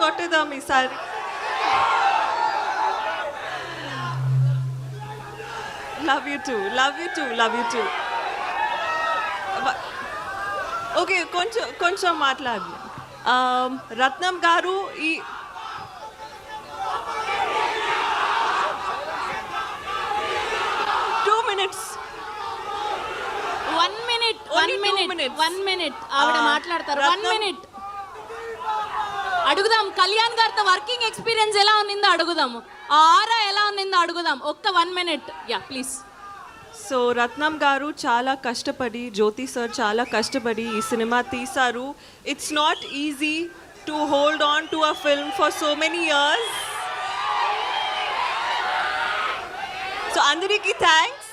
కొట్టేద్దాం ఈసారి. Love you two, love you two, love you two. Okay, కొంచెం మాట్లాడి. రత్నం గారు ఈ వన్ మినిట్ ఆవిడ మాట్లాడతారు. 1 minute అడుగుదాం. కళ్యాణ్ గారితో వర్కింగ్ ఎక్స్పీరియన్స్ ఎలా ఉన్నిందో అడుగుదాము, ఆరా ఎలా ఉన్నిందో అడుగుదాం. ఒక్క 1 minute. Yeah please. సో రత్నం గారు చాలా కష్టపడి, జ్యోతి సార్ చాలా కష్టపడి ఈ సినిమా తీశారు. It's not easy to hold on to a film for so many years. So అందరికీ థ్యాంక్స్.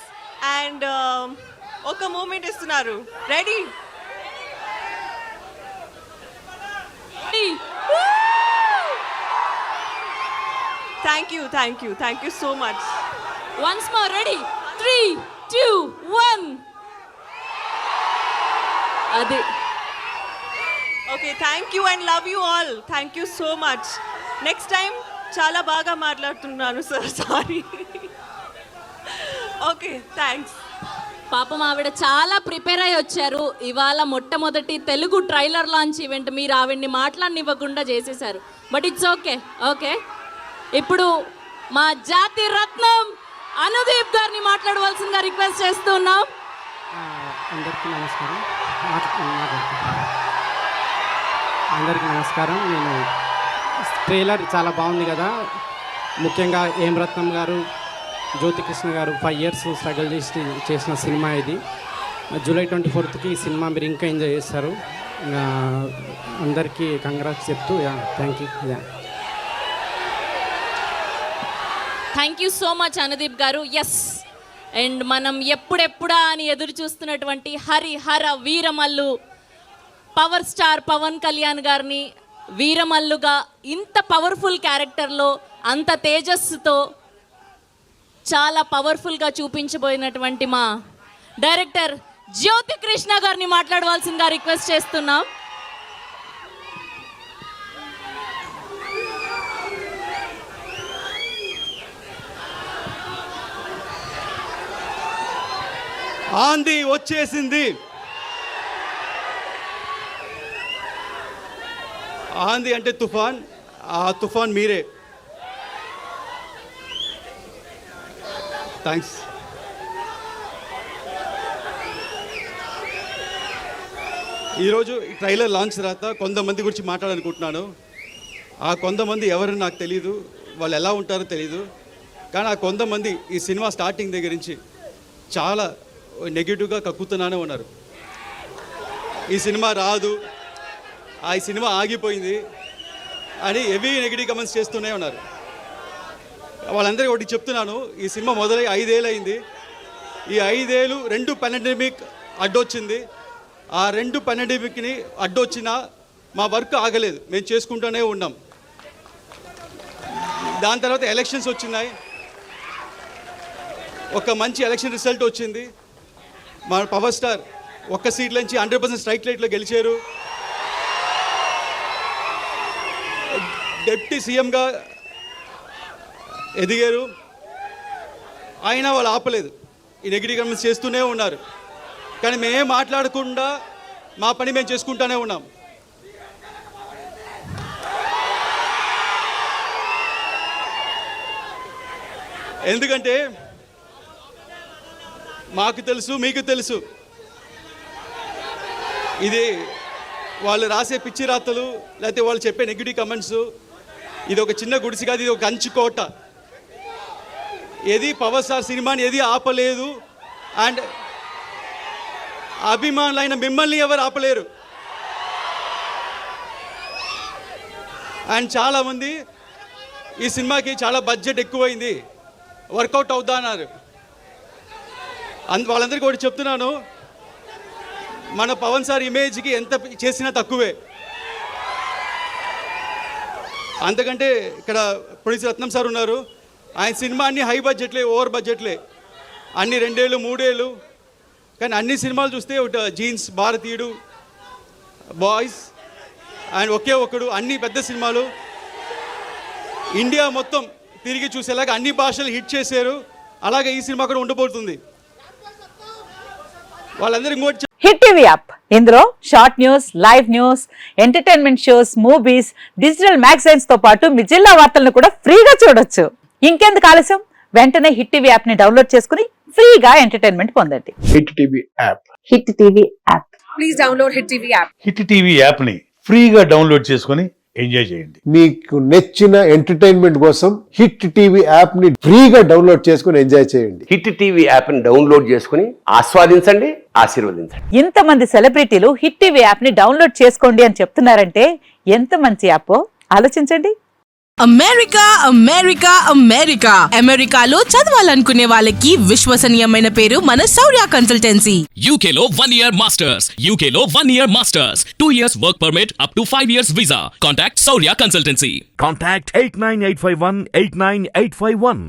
అండ్ ఒక మూమెంట్ ఇస్తున్నారు. Ready? Thank you so much. Once more. Ready? 3, 2, 1. అది. Okay, thank you and love you all. Thank you so much. Next time చాలా బాగా మాట్లాడుతున్నాను sir, sorry. Okay, thanks. పాపం ఆవిడ చాలా ప్రిపేర్ అయ్యి వచ్చారు. ఇవాళ మొట్టమొదటి తెలుగు ట్రైలర్ లాంచ్ ఈవెంట్ మీరు ఆవిడ్ని మాట్లాడనివ్వకుండా చేసేశారు. But it's okay. ఓకే, ఇప్పుడు మా జాతి రత్నం అనుదీప్ గారిని మాట్లాడవలసిందిగా రిక్వెస్ట్ చేస్తున్నాం. అందరికీ నమస్కారం. అందరికీ నమస్కారం. నేను ట్రైలర్ చాలా బాగుంది కదా. ముఖ్యంగా ఏం రత్నం గారు, జ్యోతి కృష్ణ గారు 5 years స్ట్రగుల్ చేసిన సినిమా ఇది. July 24th ఈ సినిమా మీరు ఇంకా ఎంజాయ్ చేస్తారు. అందరికీ కంగ్రాట్స్ చెప్తూ thank you. Thank you so much Anudeep గారు. ఎస్, అండ్ మనం ఎప్పుడెప్పుడా అని ఎదురు చూస్తున్నటువంటి హరిహర వీరమల్లు పవర్ స్టార్ పవన్ కళ్యాణ్ గారిని వీరమల్లుగా ఇంత పవర్ఫుల్ క్యారెక్టర్లో అంత తేజస్సుతో చాలా పవర్ఫుల్గా చూపించబోయినటువంటి మా డైరెక్టర్ జ్యోతి కృష్ణ గారిని మాట్లాడవలసిందిగా రిక్వెస్ట్ చేస్తున్నాం. ఆంది వచ్చేసింది. ఆంది అంటే తుఫాన్, ఆ తుఫాన్ మీరే. థ్యాంక్స్. ఈరోజు ఈ ట్రైలర్ లాంచ్ తర్వాత కొంతమంది గురించి మాట్లాడాలనుకుంటున్నాను. ఆ కొంతమంది ఎవరు నాకు తెలీదు, వాళ్ళు ఎలా ఉంటారో తెలీదు. కానీ ఆ కొంతమంది ఈ సినిమా స్టార్టింగ్ దగ్గర నుంచి చాలా నెగిటివ్గా కక్కుతున్నానే ఉన్నారు. ఈ సినిమా రాదు, ఈ సినిమా ఆగిపోయింది అని హెవీ నెగిటివ్ కమెంట్స్ చేస్తూనే ఉన్నారు. వాళ్ళందరికీ ఒకటి చెప్తున్నాను, ఈ సినిమా మొదలై 5 ఏళ్ళు అయింది. ఈ 5 ఏళ్ళు 2 పాండమిక్ అడ్డొచ్చింది. ఆ 2 పాండమిక్ని అడ్డొచ్చినా మా వర్క్ ఆగలేదు, మేము చేసుకుంటూనే ఉన్నాం. దాని తర్వాత ఎలక్షన్స్ వచ్చినాయి, ఒక మంచి ఎలక్షన్ రిజల్ట్ వచ్చింది. మా పవర్ స్టార్ ఒక్క సీట్ నుంచి 100% స్ట్రైక్ రేట్లో గెలిచారు. డిప్యూటీ సీఎంగా ఎదిగారు. అయినా వాళ్ళు ఆపలేదు, ఈ నెగిటివ్ కమెంట్స్ చేస్తూనే ఉన్నారు. కానీ మేమేం మాట్లాడకుండా మా పని మేము చేసుకుంటూనే ఉన్నాం. ఎందుకంటే మాకు తెలుసు, మీకు తెలుసు, ఇది వాళ్ళు రాసే పిచ్చి రాతలు లేకపోతే వాళ్ళు చెప్పే నెగిటివ్ కమెంట్స్, ఇది ఒక చిన్న గుడిసి కాదు, ఇది ఒక కంచుకోట. ఏది పవర్ స్టార్ సినిమాని ఏది ఆపలేదు. అండ్ అభిమానులైన మిమ్మల్ని ఎవరు ఆపలేరు. అండ్ చాలామంది ఈ సినిమాకి చాలా బడ్జెట్ ఎక్కువైంది, వర్కౌట్ అవుతా అన్నారు. వాళ్ళందరికీ ఒకటి చెప్తున్నాను, మన పవన్ సార్ ఇమేజ్కి ఎంత చేసినా తక్కువే. అంతకంటే ఇక్కడ ప్రొడ్యూసర్ రత్నం సార్ ఉన్నారు, ఆయన సినిమా అన్ని హై బడ్జెట్లే, ఓవర్ బడ్జెట్లే, అన్ని 2 ఏళ్ళు 3 ఏళ్ళు. కానీ అన్ని సినిమాలు చూస్తే జీన్స్, భారతీయుడు, బాయ్స్ ఆయన ఒకే ఒక్కడు అన్ని పెద్ద సినిమాలు ఇండియా మొత్తం తిరిగి చూసేలాగా అన్ని భాషలు హిట్ చేశారు. అలాగే ఈ సినిమా కూడా ఉండబోతుంది. వాళ్ళందరూ ఇంకోటి హిట్ టీవీ యాప్, ఇందులో short news, live news, entertainment shows, movies, digital magazines తో పాటు మీ జిల్లా వార్తలను కూడా ఫ్రీగా చూడొచ్చు. ఇంకెందుకు ఆలస్యం, వెంటనే హిట్ టీవీ యాప్ ని డౌన్లోడ్ చేసుకుని ఫ్రీగా ఎంటర్టైన్మెంట్ పొందండి. Hit TV app. Hit TV app. Please download Hit TV app. Hit TV యాప్ని ఫ్రీగా డౌన్లోడ్ చేసుకొని ఎంజాయ్ చేయండి. మీకు నచ్చిన ఎంటర్టైన్మెంట్ కోసం హిట్ టీవీ యాప్ ని ఫ్రీగా డౌన్లోడ్ చేసుకుని ఎంజాయ్ చేయండి. హిట్ టీవీ యాప్ని డౌన్లోడ్ చేసుకుని ఆస్వాదించండి, ఆశీర్వదించండి. ఇంతమంది సెలబ్రిటీలు హిట్ టీవీ యాప్ ని డౌన్లోడ్ చేసుకోండి అని చెప్తున్నారంటే ఎంత మంచి యాప్ ఆలోచించండి. అమెరికా అమెరికా అమెరికా అమెరికాలో చదవాలనుకునే వాళ్ళకి విశ్వసనీయమైన పేరు మన శౌర్య కన్సల్టెన్సీ. UK లో 1 year masters. UK లో 1 year masters. 2 years work permit up to 5 years visa. Contact Saurya Consultancy. Contact 89851 89851.